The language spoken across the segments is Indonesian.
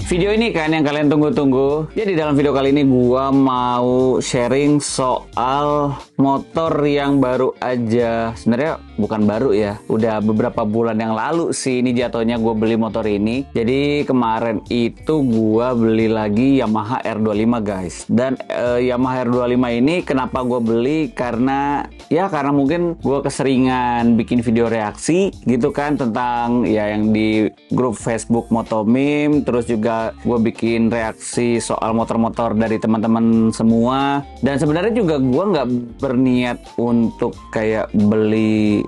Video ini kan yang kalian tunggu-tunggu. Jadi dalam video kali ini gua mau sharing soal motor yang baru aja. Sebenarnya bukan baru ya, udah beberapa bulan yang lalu sih ini jatuhnya gue beli motor ini. Jadi kemarin itu gua beli lagi Yamaha R25 guys. Dan Yamaha R25 ini kenapa gue beli, karena mungkin gue keseringan bikin video reaksi gitu kan, tentang ya yang di grup Facebook Motomim. Terus juga gue bikin reaksi soal motor-motor dari teman-teman semua. Dan sebenarnya juga gue nggak berniat untuk kayak beli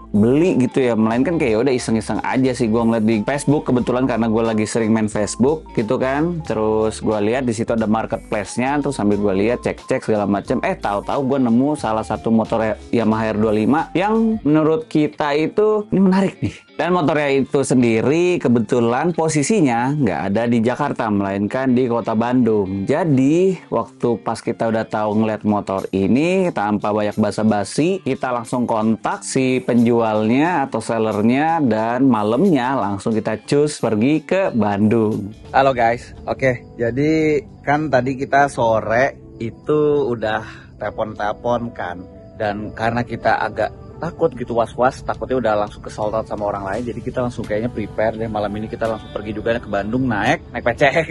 gitu ya, melainkan kayak udah iseng-iseng aja sih. Gue ngeliat di Facebook kebetulan karena gue lagi sering main Facebook gitu kan. Terus gue lihat di situ ada marketplace-nya, terus sambil gue lihat cek-cek segala macam. Tahu-tahu gue nemu salah satu motor Yamaha R25 yang menurut kita itu ini menarik nih. Dan motornya itu sendiri kebetulan posisinya nggak ada di Jakarta, melainkan di kota Bandung. Jadi waktu pas kita udah tahu ngeliat motor ini, tanpa banyak basa-basi, kita langsung kontak si penjualnya atau sellernya, dan malamnya langsung kita cus pergi ke Bandung. Halo guys, oke, jadi kan tadi kita sore itu udah telepon kan, dan karena kita agak takut gitu, was-was, takutnya udah langsung kesold out sama orang lain, jadi kita langsung kayaknya prepare deh, malam ini kita langsung pergi juga ke Bandung naik pecek.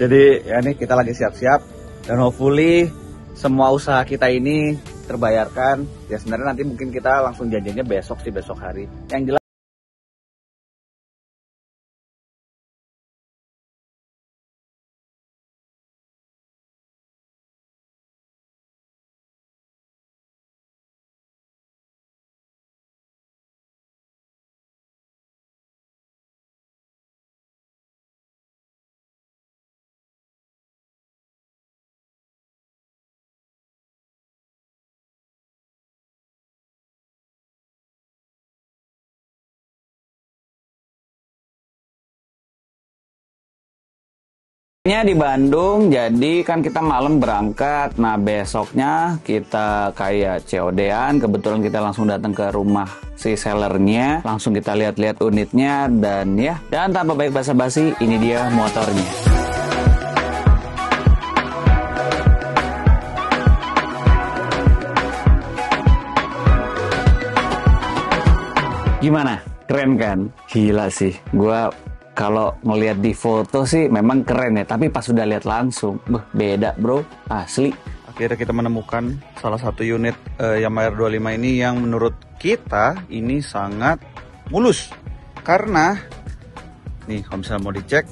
Jadi ya nih kita lagi siap-siap, dan hopefully semua usaha kita ini terbayarkan. Ya sebenarnya nanti mungkin kita langsung janjinya besok hari. Yang jelas di Bandung, jadi kan kita malam berangkat. Nah besoknya kita kayak COD-an. Kebetulan kita langsung datang ke rumah si sellernya, langsung kita lihat-lihat unitnya, dan tanpa baik basa-basi, ini dia motornya. Gimana? Keren kan? Gila sih. Gua kalau ngelihat di foto sih memang keren ya, tapi pas sudah lihat langsung, beda bro, asli. akhirnya kita menemukan salah satu unit Yamaha R25 ini yang menurut kita ini sangat mulus. Karena nih kalau misalnya mau dicek,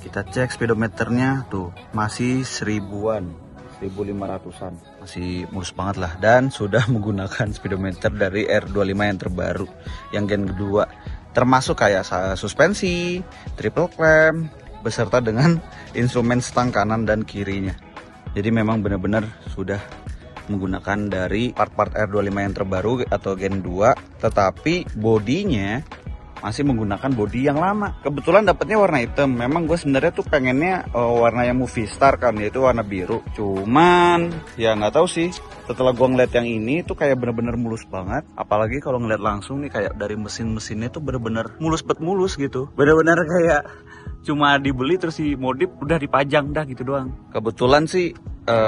kita cek speedometernya tuh masih 1000-an, 1500-an, masih mulus banget lah. Dan sudah menggunakan speedometer dari R25 yang terbaru, yang gen kedua, termasuk kayak suspensi, triple clamp, beserta dengan instrumen stang kanan dan kirinya. Jadi memang benar-benar sudah menggunakan dari part-part R25 yang terbaru atau gen 2, tetapi bodinya masih menggunakan bodi yang lama. Kebetulan dapetnya warna hitam. Memang gue sebenarnya tuh pengennya warna yang movie star kan, yaitu warna biru. Cuman ya nggak tahu sih, setelah gue ngeliat yang ini tuh kayak bener-bener mulus banget. Apalagi kalau ngeliat langsung nih, kayak dari mesinnya tuh bener-bener mulus gitu. Bener-bener kayak cuma dibeli terus dimodif udah dipajang dah gitu doang. Kebetulan sih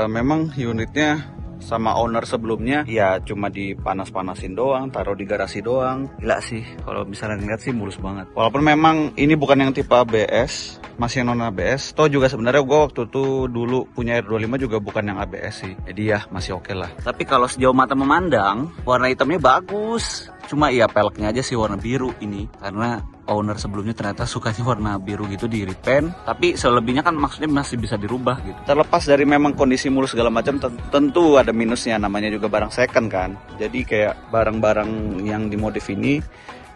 memang unitnya sama owner sebelumnya ya cuma dipanas-panasin doang, taruh di garasi doang. Gila sih, kalau misalnya ngeliat sih mulus banget. Walaupun memang ini bukan yang tipe ABS, masih yang non ABS. Toh juga sebenarnya gue waktu itu dulu punya R25 juga bukan yang ABS sih. Jadi ya masih oke lah. Tapi kalau sejauh mata memandang, warna hitamnya bagus. Cuma ya peleknya aja sih warna biru ini, karena owner sebelumnya ternyata sukanya warna biru gitu di repaint. Tapi selebihnya kan maksudnya masih bisa dirubah gitu. Terlepas dari memang kondisi mulus segala macam, tentu ada minusnya, namanya juga barang second kan. Jadi kayak barang-barang yang dimodif ini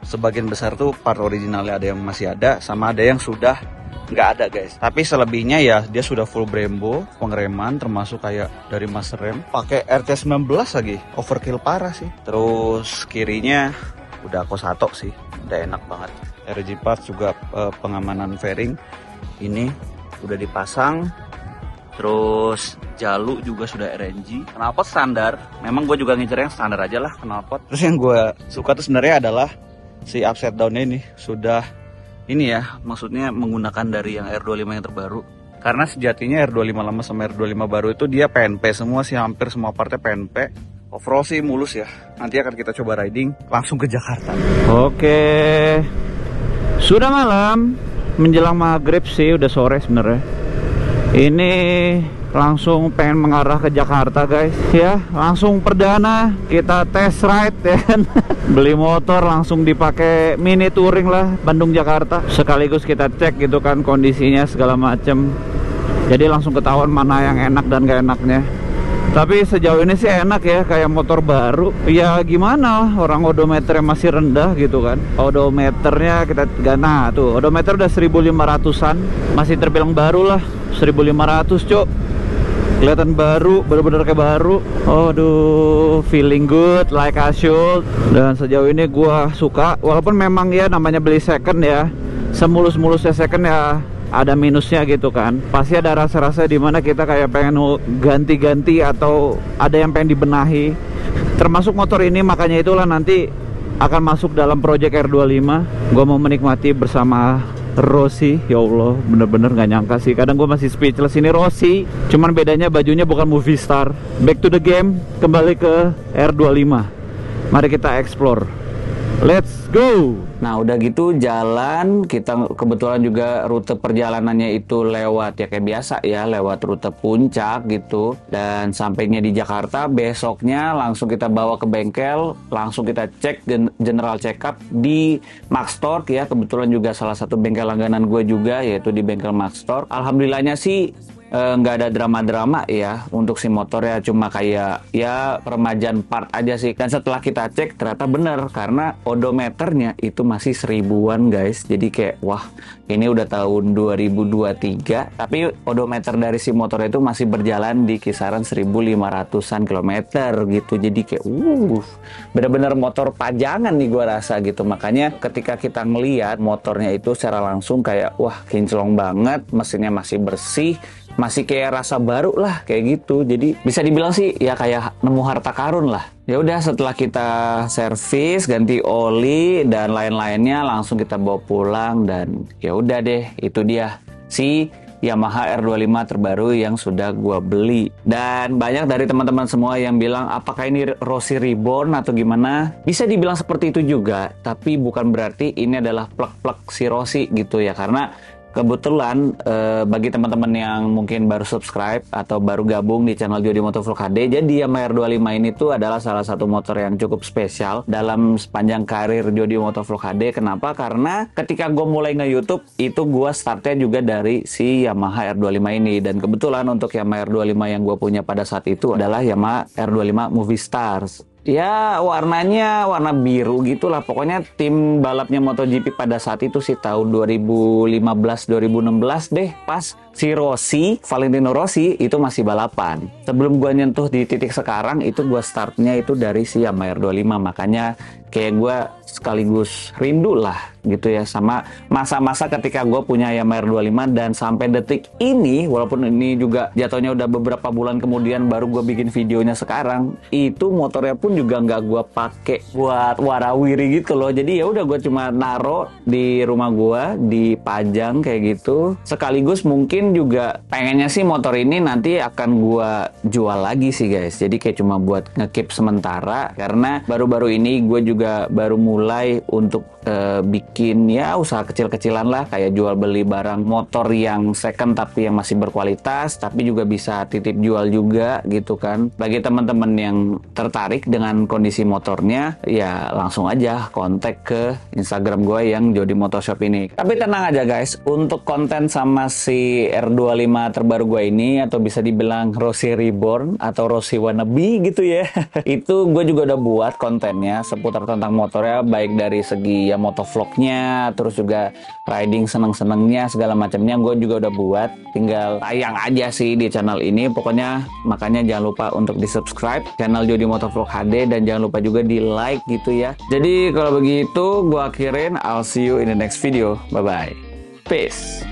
sebagian besar tuh part originalnya ada yang masih ada, sama ada yang sudah nggak ada guys. Tapi selebihnya ya dia sudah full Brembo, pengereman termasuk kayak dari master rem, pakai RT19 lagi, overkill parah sih. Terus kirinya udah Kosato sih, udah enak banget. RG Parts juga pengamanan fairing ini udah dipasang. Terus jalu juga sudah RNG. Knalpot standar, memang gue juga ngincer yang standar aja lah knalpot. Terus yang gue suka tuh sebenarnya adalah si upside down ini sudah ini ya, maksudnya menggunakan dari yang R25 yang terbaru. Karena sejatinya R25 lama sama R25 baru itu dia PNP semua sih, hampir semua partnya PNP. Off-road sih mulus ya. Nanti akan kita coba riding langsung ke Jakarta. Oke. Sudah malam, menjelang maghrib sih, udah sore sebenarnya. Ini langsung pengen mengarah ke Jakarta guys ya, langsung perdana kita test ride ya kan. Beli motor langsung dipakai mini touring lah Bandung Jakarta, sekaligus kita cek gitu kan kondisinya segala macem, jadi langsung ketahuan mana yang enak dan gak enaknya. Tapi sejauh ini sih enak ya, kayak motor baru. Ya gimana, orang odometernya masih rendah gitu kan. Odometernya kita, nah tuh odometer udah 1500an, masih terbilang baru lah. 1500 cok, kelihatan baru, bener-bener kayak baru. Aduh, feeling good like I should. Dan sejauh ini gua suka, walaupun memang ya namanya beli second ya, semulus-mulusnya second ya ada minusnya gitu kan. Pasti ada rasa-rasa dimana kita kayak pengen ganti-ganti atau ada yang pengen dibenahi. Termasuk motor ini, makanya itulah nanti akan masuk dalam project R25. Gua mau menikmati bersama Rossi. Ya Allah, bener-bener gak nyangka sih. Kadang gue masih speechless. Ini Rossi, cuman bedanya bajunya bukan movie star. Back to the game, kembali ke R25. Mari kita explore. Let's go. Nah udah gitu jalan, kita kebetulan juga rute perjalanannya itu lewat ya kayak biasa ya, lewat rute puncak gitu. Dan sampainya di Jakarta, besoknya langsung kita bawa ke bengkel, langsung kita cek general check up di Maxtor ya. Kebetulan juga salah satu bengkel langganan gue juga, yaitu di bengkel Maxtor. Alhamdulillahnya sih nggak ada drama-drama ya untuk si motor ya, cuma kayak ya peremajaan part aja sih. Dan setelah kita cek ternyata bener, karena odometernya itu masih 1000-an guys. Jadi kayak wah, ini udah tahun 2023 tapi odometer dari si motor itu masih berjalan di kisaran 1500-an kilometer gitu. Jadi kayak bener-bener motor pajangan nih gua rasa gitu. Makanya ketika kita ngeliat motornya itu secara langsung kayak wah kinclong banget, mesinnya masih bersih, masih kayak rasa baru lah kayak gitu. Jadi bisa dibilang sih ya kayak nemu harta karun lah. Ya udah, setelah kita servis, ganti oli dan lain-lainnya, langsung kita bawa pulang. Dan ya udah deh, itu dia si Yamaha R25 terbaru yang sudah gua beli. Dan banyak dari teman-teman semua yang bilang apakah ini Rossi Reborn atau gimana. Bisa dibilang seperti itu juga, tapi bukan berarti ini adalah plek-plek si Rossi gitu ya. Karena kebetulan bagi teman-teman yang mungkin baru subscribe atau baru gabung di channel Jody Motovlog HD, jadi Yamaha R25 ini tuh adalah salah satu motor yang cukup spesial dalam sepanjang karir Jody Motovlog HD. Kenapa? Karena ketika gue mulai nge-YouTube itu gue startnya juga dari si Yamaha R25 ini. Dan kebetulan untuk Yamaha R25 yang gue punya pada saat itu adalah Yamaha R25 Movie Stars. Ya warnanya warna biru gitulah, pokoknya tim balapnya MotoGP pada saat itu sih tahun 2015-2016 deh, pas si Rossi, Valentino Rossi itu masih balapan. Sebelum gua nyentuh di titik sekarang itu gua startnya itu dari si Yamaha R25, makanya kayak gua sekaligus rindu lah gitu ya sama masa-masa ketika gue punya Yamaha R25. Dan sampai detik ini, walaupun ini juga jatuhnya udah beberapa bulan kemudian baru gue bikin videonya sekarang, itu motornya pun juga nggak gue pakai buat warawiri gitu loh. Jadi ya udah gue cuma naro di rumah gue, dipajang kayak gitu. Sekaligus mungkin juga pengennya sih motor ini nanti akan gue jual lagi sih guys. Jadi kayak cuma buat nge-keep sementara, karena baru-baru ini gue juga baru mulai untuk bikin ya usaha kecil-kecilan lah, kayak jual beli barang motor yang second tapi yang masih berkualitas, tapi juga bisa titip jual juga gitu kan. Bagi teman-teman yang tertarik dengan kondisi motornya, ya langsung aja kontak ke Instagram gue yang Jody Motoshop ini. Tapi tenang aja guys, untuk konten sama si R25 terbaru gue ini, atau bisa dibilang Rossi Reborn atau Rossi Wannabe gitu ya itu gue juga udah buat kontennya seputar tentang motornya, baik dari segi ya motovlognya, terus juga riding seneng-senengnya segala macamnya gue juga udah buat. Tinggal tayang aja sih di channel ini pokoknya. Makanya jangan lupa untuk di subscribe channel Jody Motovlog HD, dan jangan lupa juga di like gitu ya. Jadi kalau begitu gue akhirin, I'll see you in the next video. Bye bye, peace.